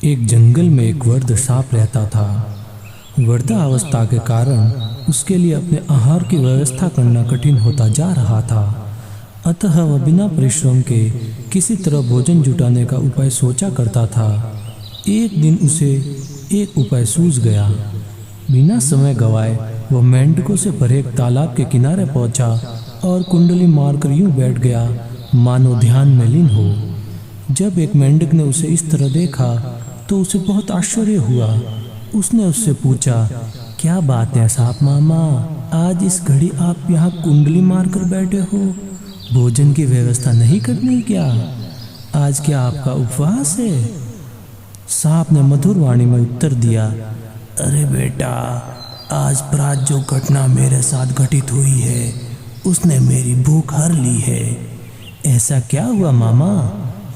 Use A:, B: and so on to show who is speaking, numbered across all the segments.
A: एक जंगल में एक वृद्ध सांप रहता था। वृद्धावस्था के कारण उसके लिए अपने आहार की व्यवस्था करना कठिन होता जा रहा था। अतः वह बिना परिश्रम के किसी तरह भोजन जुटाने का उपाय सोचा करता था। एक दिन उसे एक उपाय सूझ गया। बिना समय गवाए वह मेंढकों से भरे एक तालाब के किनारे पहुंचा और कुंडली मारकर यूं बैठ गया मानो ध्यान में लीन हो। जब एक मेंढक ने उसे इस तरह देखा तो उसे बहुत आश्चर्य हुआ। उसने उससे पूछा, क्या बात है सांप मामा, आज इस घड़ी आप यहाँ कुंडली मारकर बैठे हो? भोजन की व्यवस्था नहीं करनी क्या? आज क्या आपका उपवास है? सांप ने मधुर वाणी में उत्तर दिया, अरे बेटा, आज प्रात जो घटना मेरे साथ घटित हुई है उसने मेरी भूख हर ली है। ऐसा क्या हुआ मामा?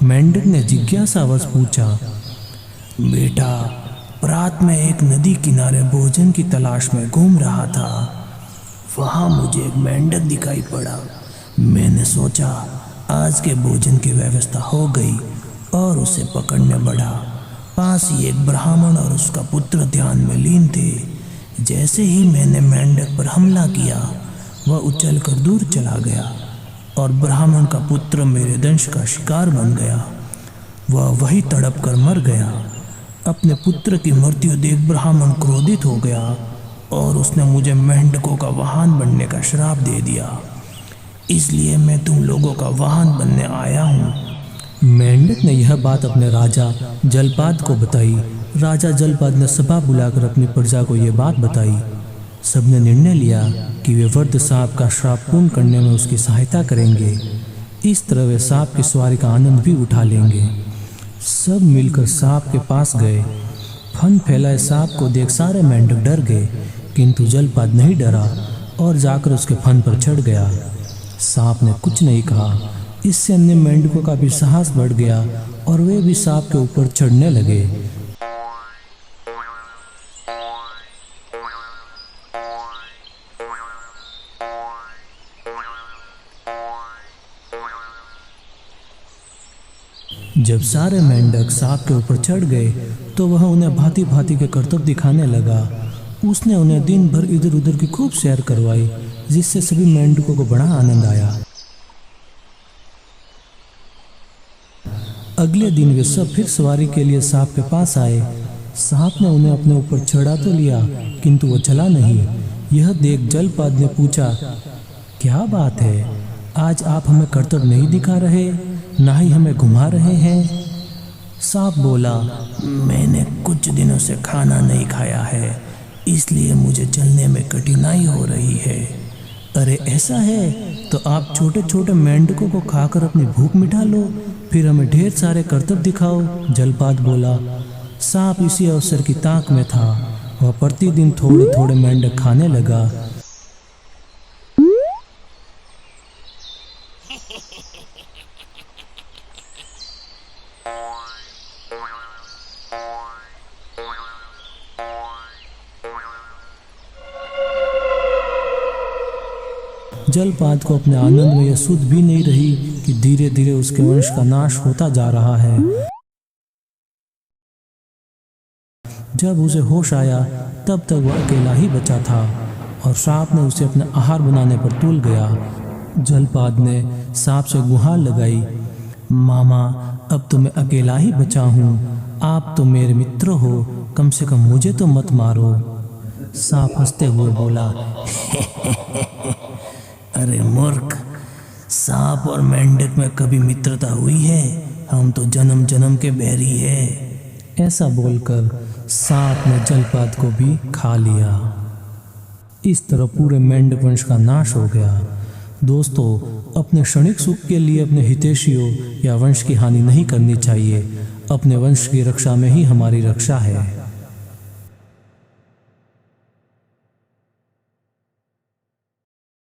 A: मेंढक ने जिज्ञासावश पूछा। बेटा, रात में एक नदी किनारे भोजन की तलाश में घूम रहा था। वहाँ मुझे एक मेंढक दिखाई पड़ा। मैंने सोचा आज के भोजन की व्यवस्था हो गई और उसे पकड़ने बढ़ा। पास ही एक ब्राह्मण और उसका पुत्र ध्यान में लीन थे। जैसे ही मैंने मेंढक पर हमला किया वह उछलकर दूर चला गया और ब्राह्मण का पुत्र मेरे दंश का शिकार बन गया। वह वही तड़प कर मर गया। अपने पुत्र की मृत्यु देख ब्राह्मण क्रोधित हो गया और उसने मुझे मेंढकों का वाहन बनने का श्राप दे दिया। इसलिए मैं तुम लोगों का वाहन बनने आया हूँ। मेंढक ने यह बात अपने राजा जलपाद को बताई। राजा जलपाद ने सभा बुलाकर अपनी प्रजा को यह बात बताई। सबने निर्णय लिया कि वे वृद्ध सांप का श्राप पूर्ण करने में उसकी सहायता करेंगे। इस तरह वे सांप की सवारी का आनंद भी उठा लेंगे। सब मिलकर सांप के पास गए। फन फैलाए सांप को देख सारे मेंढक डर गए, किंतु जलपाद नहीं डरा और जाकर उसके फन पर चढ़ गया। सांप ने कुछ नहीं कहा। इससे अन्य मेंढकों का भी साहस बढ़ गया और वे भी सांप के ऊपर चढ़ने लगे। जब सारे मेंढक सांप के ऊपर चढ़ गए तो वह उन्हें भांति भांति के करतब दिखाने लगा। उसने उन्हें दिन भर इधर उधर की खूब सैर करवाई, जिससे सभी मेंढकों को बड़ा आनंद आया। अगले दिन वे सब फिर सवारी के लिए सांप के पास आए। सांप ने उन्हें अपने ऊपर चढ़ा तो लिया, किंतु वो चला नहीं। यह देख जलपाद ने पूछा, क्या बात है, आज आप हमें करतब नहीं दिखा रहे, ना ही हमें घुमा रहे हैं? सांप बोला, मैंने कुछ दिनों से खाना नहीं खाया है, इसलिए मुझे चलने में कठिनाई हो रही है। अरे ऐसा है तो आप छोटे छोटे मेंढकों को खाकर अपनी भूख मिटा लो, फिर हमें ढेर सारे करतब दिखाओ। जलपाद बोला। सांप इसी अवसर की ताक में था। वह प्रतिदिन थोड़े थोड़े मेंढक खाने लगा। जलपाद को अपने आनंद में यह सुध भी नहीं रही कि धीरे धीरे उसके वंश का नाश होता जा रहा है। जब उसे होश आया तब तक वह अकेला ही बचा था और सांप ने उसे अपने आहार बनाने पर तुल गया। जलपाद ने सांप से गुहार लगाई, मामा, अब तो मैं अकेला ही बचा हूँ, आप तो मेरे मित्र हो, कम से कम मुझे तो मत मारो। सांप हंसते हुए बोला, अरे मूर्ख, सांप और मेंढक में कभी मित्रता हुई है? हम तो जन्म जन्म के बैरी हैं। ऐसा बोलकर सांप ने जलपाद को भी खा लिया। इस तरह पूरे मेंढक वंश का नाश हो गया। दोस्तों, अपने क्षणिक सुख के लिए अपने हितैषियों या वंश की हानि नहीं करनी चाहिए। अपने वंश की रक्षा में ही हमारी रक्षा है।